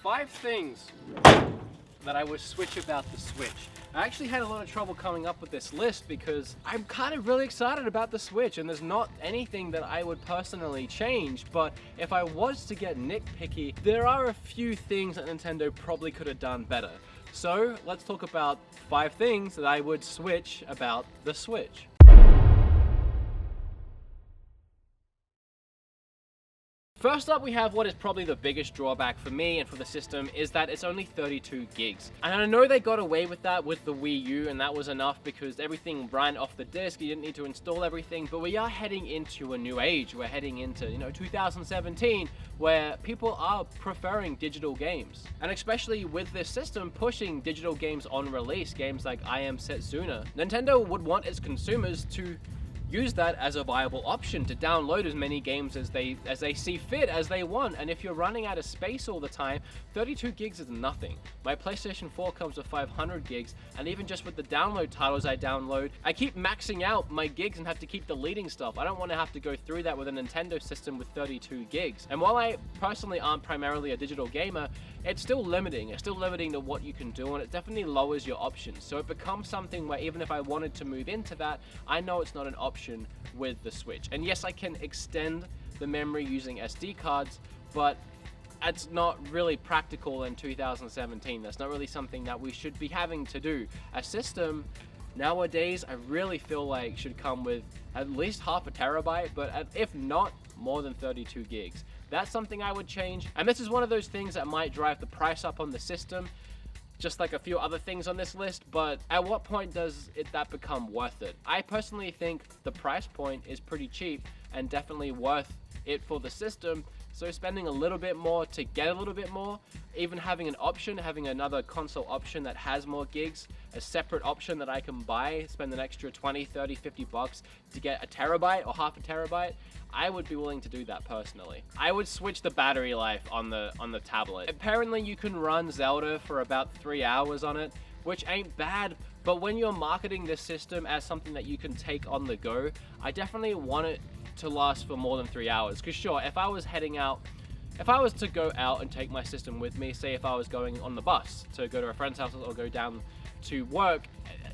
5 things that I would switch about the Switch. I actually had a lot of trouble coming up with this list because I'm kind of really excited about the Switch and there's not anything that I would personally change, but if I was to get nitpicky, there are a few things that Nintendo probably could have done better. So let's talk about 5 things that I would switch about the Switch. First up, we have what is probably the biggest drawback for me and for the system is that it's only 32 gigs. And I know they got away with that with the Wii U and that was enough because everything ran off the disc, you didn't need to install everything, but we are heading into a new age. We're heading into, 2017 where people are preferring digital games. And especially with this system pushing digital games on release, games like I Am Setsuna, Nintendo would want its consumers to use that as a viable option to download as many games as they see fit, as they want. And if you're running out of space all the time, 32 gigs is nothing. My PlayStation 4 comes with 500 gigs, and even just with the download titles I download, I keep maxing out my gigs and have to keep deleting stuff. I don't want to have to go through that with a Nintendo system with 32 gigs. And while I personally aren't primarily a digital gamer, it's still limiting. It's still limiting to what you can do, and it definitely lowers your options. So it becomes something where even if I wanted to move into that, I know it's not an option with the Switch. And yes, I can extend the memory using SD cards, but it's not really practical in 2017. That's not really something that we should be having to do. A system nowadays, I really feel like should come with at least half a terabyte, but if not, more than 32 gigs. That's something I would change. And this is one of those things that might drive the price up on the system, just like a few other things on this list, but at what point does that become worth it? I personally think the price point is pretty cheap and definitely worth it for the system. So spending a little bit more to get a little bit more, even having an option, having another console option that has more gigs, a separate option that I can buy, spend an extra 20, 30, 50 bucks to get a terabyte or half a terabyte, I would be willing to do that personally. I would switch the battery life on the tablet. Apparently you can run Zelda for about 3 hours on it, which ain't bad, but when you're marketing this system as something that you can take on the go, I definitely want it to last for more than 3 hours. Because sure, if I was to go out and take my system with me, say if I was going on the bus to go to a friend's house or go down to work,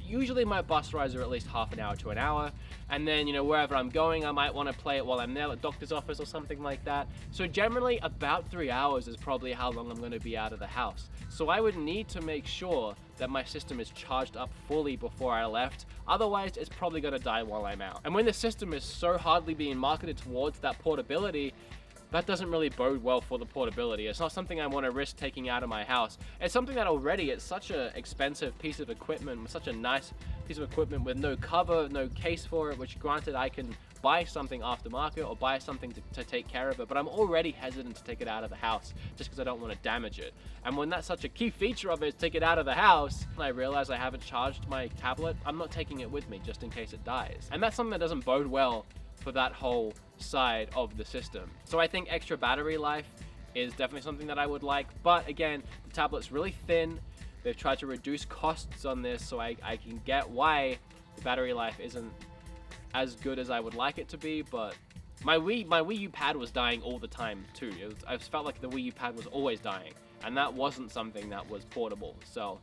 usually my bus rides are at least half an hour to an hour, and then wherever I'm going I might want to play it while I'm there, like doctor's office or something like that. So generally about 3 hours is probably how long I'm going to be out of the house. So I would need to make sure that my system is charged up fully before I left, otherwise it's probably going to die while I'm out. And when the system is so hardly being marketed towards that portability, that doesn't really bode well for the portability. It's not something I want to risk taking out of my house. It's something that already, it's such an expensive piece of equipment, such a nice piece of equipment with no cover, no case for it, which granted I can buy something aftermarket or buy something to take care of it, but I'm already hesitant to take it out of the house just because I don't want to damage it. And when that's such a key feature of it is take it out of the house, and I realize I haven't charged my tablet, I'm not taking it with me just in case it dies. And that's something that doesn't bode well for that whole side of the system. So I think extra battery life is definitely something that I would like, but again, the tablet's really thin. They've tried to reduce costs on this, so I can get why the battery life isn't as good as I would like it to be, but my Wii U pad was dying all the time too. I felt like the Wii U pad was always dying, and that wasn't something that was portable. So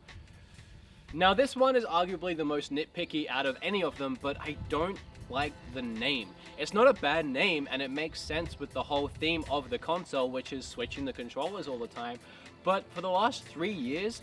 now this one is arguably the most nitpicky out of any of them, but I don't like the name. It's not a bad name, and it makes sense with the whole theme of the console, which is switching the controllers all the time. But for the last 3 years,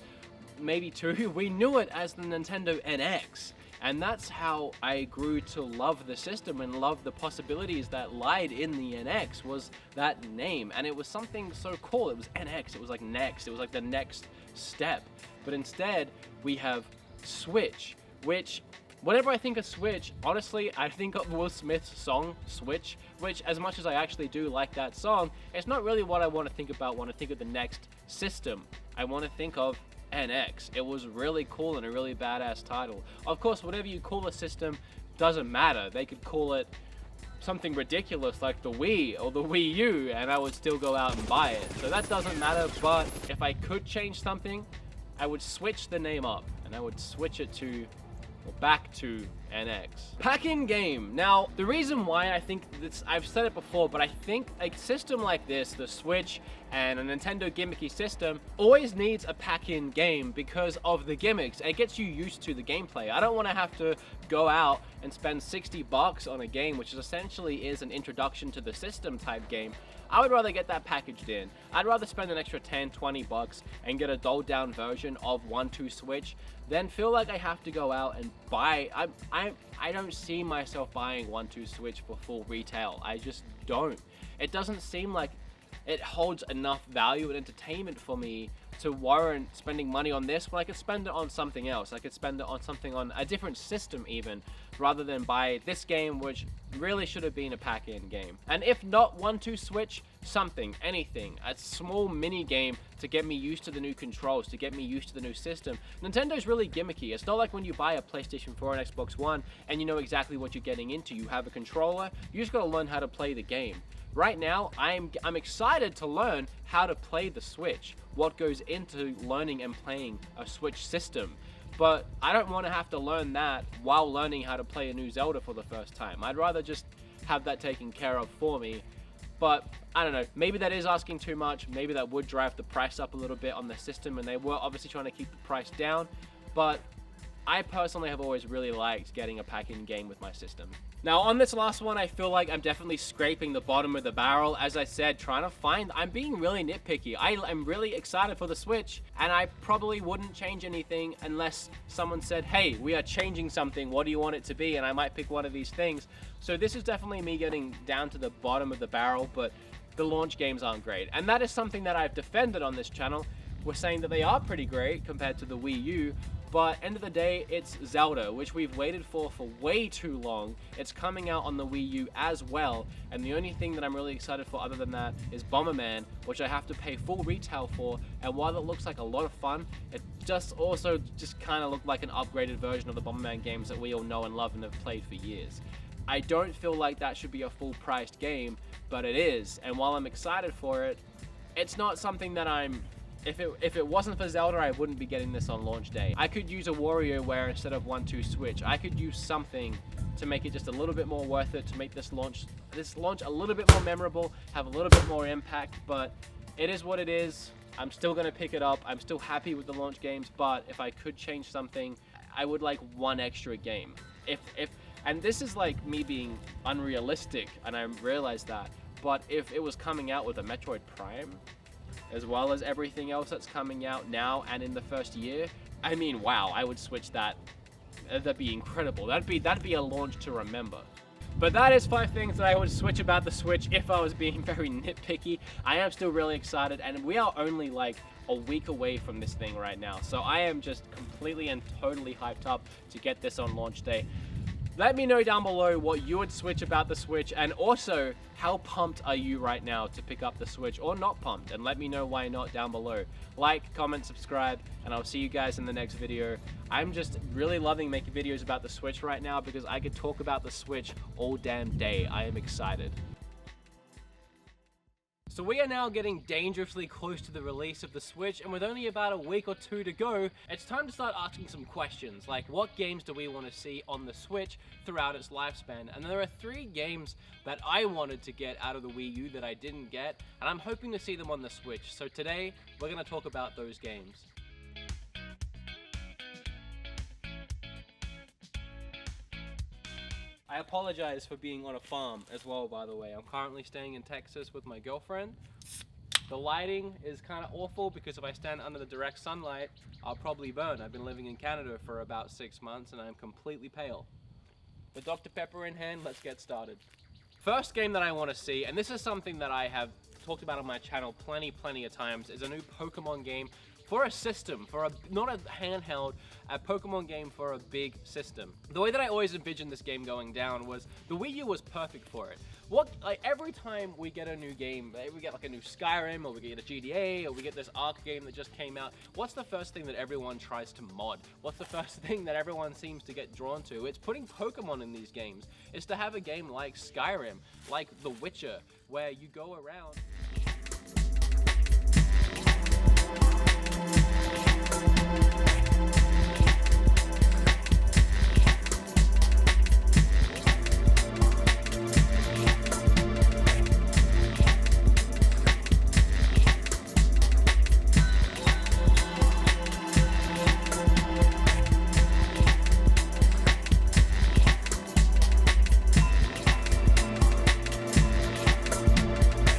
maybe 2, we knew it as the Nintendo NX. And that's how I grew to love the system and love the possibilities that lied in the NX, was that name. And it was something so cool. It was NX, it was like next, it was like the next step. But instead, we have Switch, which, whenever I think of Switch, honestly, I think of Will Smith's song, Switch, which, as much as I actually do like that song, it's not really what I want to think about when I think of the next system. I want to think of NX. It was really cool and a really badass title. Of course, whatever you call a system doesn't matter. They could call it something ridiculous like the Wii or the Wii U, and I would still go out and buy it. So that doesn't matter, but if I could change something, I would switch the name up, and I would switch it to, or back to, NX. Pack-in game. Now, the reason why I think this, I've said it before, but I think a system like this, the Switch, And a Nintendo gimmicky system always needs a pack-in game because of the gimmicks. It gets you used to the gameplay. I don't want to have to go out and spend 60 bucks on a game, which essentially is an introduction to the system type game. I would rather get that packaged in. I'd rather spend an extra 10, 20 bucks and get a dulled down version of 1-2 Switch than feel like I have to go out and buy. I don't see myself buying 1-2 Switch for full retail. I just don't. It doesn't seem like it holds enough value and entertainment for me to warrant spending money on this when I could spend it on something else. I could spend it on something on a different system even, rather than buy this game, which really should have been a pack-in game. And if not 1-2 Switch, something, anything, a small mini game to get me used to the new controls, to get me used to the new system. Nintendo's really gimmicky. It's not like when you buy a PlayStation 4 and Xbox One and you know exactly what you're getting into. You have a controller, you just gotta learn how to play the game. Right now, I'm excited to learn how to play the Switch, what goes into learning and playing a Switch system. But I don't want to have to learn that while learning how to play a new Zelda for the first time. I'd rather just have that taken care of for me. But I don't know, maybe that is asking too much. Maybe that would drive the price up a little bit on the system, and they were obviously trying to keep the price down. But I personally have always really liked getting a pack-in game with my system. Now on this last one, I feel like I'm definitely scraping the bottom of the barrel. As I said, I'm being really nitpicky. I'm really excited for the Switch, and I probably wouldn't change anything unless someone said, hey, we are changing something, what do you want it to be? And I might pick one of these things. So this is definitely me getting down to the bottom of the barrel, but the launch games aren't great. And that is something that I've defended on this channel. We're saying that they are pretty great compared to the Wii U, but end of the day, it's Zelda, which we've waited for way too long. It's coming out on the Wii U as well, and the only thing that I'm really excited for other than that is Bomberman, which I have to pay full retail for, and while it looks like a lot of fun, it just kind of looked like an upgraded version of the Bomberman games that we all know and love and have played for years. I don't feel like that should be a full-priced game, but it is, and while I'm excited for it, it's not something that if it wasn't for Zelda, I wouldn't be getting this on launch day. I could use a WarioWare instead of 1-2 Switch. I could use something to make it just a little bit more worth it, to make this launch a little bit more memorable, have a little bit more impact, but it is what it is. I'm still gonna pick it up. I'm still happy with the launch games, but if I could change something, I would like one extra game. And this is like me being unrealistic, and I realize that, but if it was coming out with a Metroid Prime, as well as everything else that's coming out now and in the first year, I mean, wow, I would switch that. That'd be incredible. That'd be a launch to remember. But that is 5 things that I would switch about the Switch if I was being very nitpicky. I am still really excited, and we are only like a week away from this thing right now. So I am just completely and totally hyped up to get this on launch day. Let me know down below what you would switch about the Switch, and also how pumped are you right now to pick up the Switch, or not pumped, and let me know why not down below. Like, comment, subscribe, and I'll see you guys in the next video. I'm just really loving making videos about the Switch right now because I could talk about the Switch all damn day. I am excited. So we are now getting dangerously close to the release of the Switch, and with only about a week or 2 to go, it's time to start asking some questions, like what games do we want to see on the Switch throughout its lifespan? And there are 3 games that I wanted to get out of the Wii U that I didn't get, and I'm hoping to see them on the Switch. So today, we're going to talk about those games. I apologize for being on a farm as well, by the way. I'm currently staying in Texas with my girlfriend. The lighting is kind of awful because if I stand under the direct sunlight, I'll probably burn. I've been living in Canada for about 6 months and I'm completely pale. With Dr. Pepper in hand, let's get started. First game that I want to see, and this is something that I have talked about on my channel plenty of times, is a new Pokemon game for a system, not a handheld, a Pokemon game for a big system. The way that I always envisioned this game going down was the Wii U was perfect for it. Every time we get a new game, we get like a new Skyrim, or we get a GTA, or we get this Ark game that just came out, what's the first thing that everyone tries to mod? What's the first thing that everyone seems to get drawn to? It's putting Pokemon in these games. It's to have a game like Skyrim, like The Witcher, where you go around